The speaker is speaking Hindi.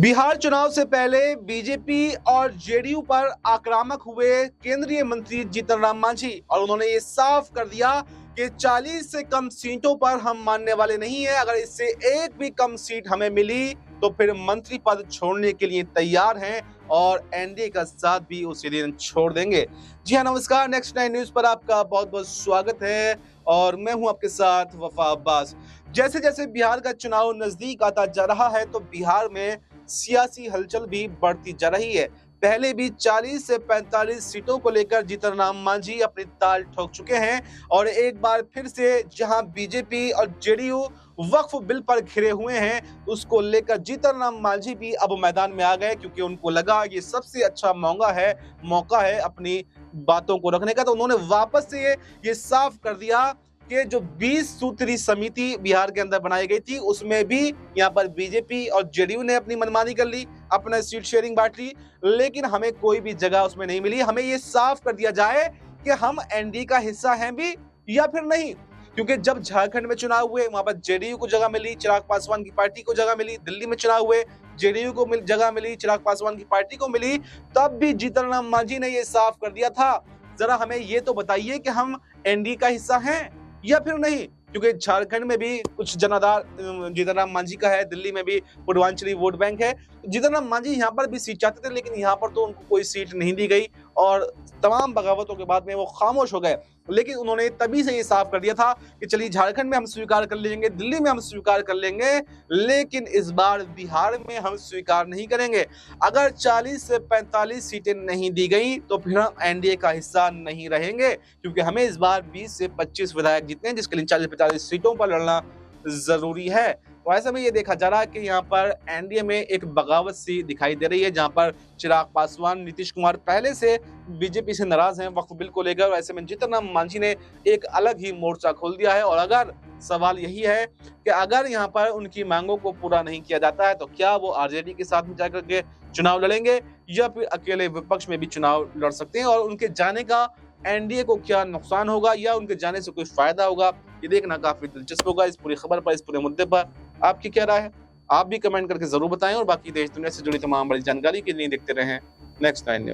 बिहार चुनाव से पहले बीजेपी और जेडीयू पर आक्रामक हुए केंद्रीय मंत्री जीतन राम मांझी और उन्होंने ये साफ कर दिया कि 40 से कम सीटों पर हम मानने वाले नहीं है। अगर इससे एक भी कम सीट हमें मिली तो फिर मंत्री पद छोड़ने के लिए तैयार हैं और एनडीए का साथ भी उसी दिन छोड़ देंगे। जी हाँ, नमस्कार। नेक्स्ट 9 न्यूज पर आपका बहुत बहुत स्वागत है और मैं हूं आपके साथ वफा अब्बास। जैसे जैसे बिहार का चुनाव नजदीक आता जा रहा है तो बिहार में सियासी हलचल भी बढ़ती जा रही है। पहले भी 40 से 45 सीटों को लेकर जीतन राम मांझी अपनी ताल ठोक चुके हैं और एक बार फिर से जहां बीजेपी और जेडीयू वक्फ बिल पर घिरे हुए हैं, उसको लेकर जीतन राम मांझी भी अब मैदान में आ गए क्योंकि उनको लगा ये सबसे अच्छा मौका है अपनी बातों को रखने का। तो उन्होंने वापस से ये साफ कर दिया कि जो 20 सूत्री समिति बिहार के अंदर बनाई गई थी उसमें भी यहाँ पर बीजेपी और जेडीयू ने अपनी मनमानी कर ली, अपना सीट शेयरिंग बांट ली, लेकिन हमें कोई भी जगह उसमें नहीं मिली। हमें ये साफ कर दिया जाए कि हम एनडीए का हिस्सा हैं भी या फिर नहीं, क्योंकि जब झारखंड में चुनाव हुए वहां पर जेडीयू को जगह मिली, चिराग पासवान की पार्टी को जगह मिली। दिल्ली में चुनाव हुए, जेडीयू को जगह मिली, चिराग पासवान की पार्टी को मिली। तब भी जीतन राम मांझी ने ये साफ कर दिया था, जरा हमें ये तो बताइए कि हम एनडीए का हिस्सा हैं या फिर नहीं, क्योंकि झारखंड में भी कुछ जनाधार जीतन राम मांझी का है, दिल्ली में भी पूर्वांचली वोट बैंक है। जीतन राम मांझी यहाँ पर भी सीट चाहते थे, लेकिन यहाँ पर तो उनको कोई सीट नहीं दी गई और तमाम बगावतों के बाद में वो खामोश हो गए। लेकिन उन्होंने तभी से ये साफ कर दिया था कि चलिए झारखंड में हम स्वीकार कर लेंगे, दिल्ली में हम स्वीकार कर लेंगे, लेकिन इस बार बिहार में हम स्वीकार नहीं करेंगे। अगर 40 से 45 सीटें नहीं दी गई तो फिर हम एनडीए का हिस्सा नहीं रहेंगे, क्योंकि हमें इस बार 20 से 25 विधायक जीतने हैं, जिसके लिए 40-45 सीटों पर लड़ना जरूरी है। तो ऐसे में ये देखा जा रहा है कि यहाँ पर एनडीए में एक बगावत सी दिखाई दे रही है, जहाँ पर चिराग पासवान, नीतीश कुमार पहले से बीजेपी से नाराज हैं वक्फ बिल को लेकर। ऐसे में जीतन राम मांझी ने एक अलग ही मोर्चा खोल दिया है और अगर सवाल यही है कि अगर यहाँ पर उनकी मांगों को पूरा नहीं किया जाता है तो क्या वो आरजेडी के साथ में जाकर के चुनाव लड़ेंगे या फिर अकेले विपक्ष में भी चुनाव लड़ सकते हैं, और उनके जाने का एनडीए को क्या नुकसान होगा या उनके जाने से कोई फायदा होगा, ये देखना काफी दिलचस्प होगा। इस पूरी खबर पर, इस पूरे मुद्दे पर आपकी क्या राय है, आप भी कमेंट करके जरूर बताएं और बाकी देश दुनिया से जुड़ी तमाम बड़ी जानकारी के लिए देखते रहें नेक्स्ट 9 न्यूज।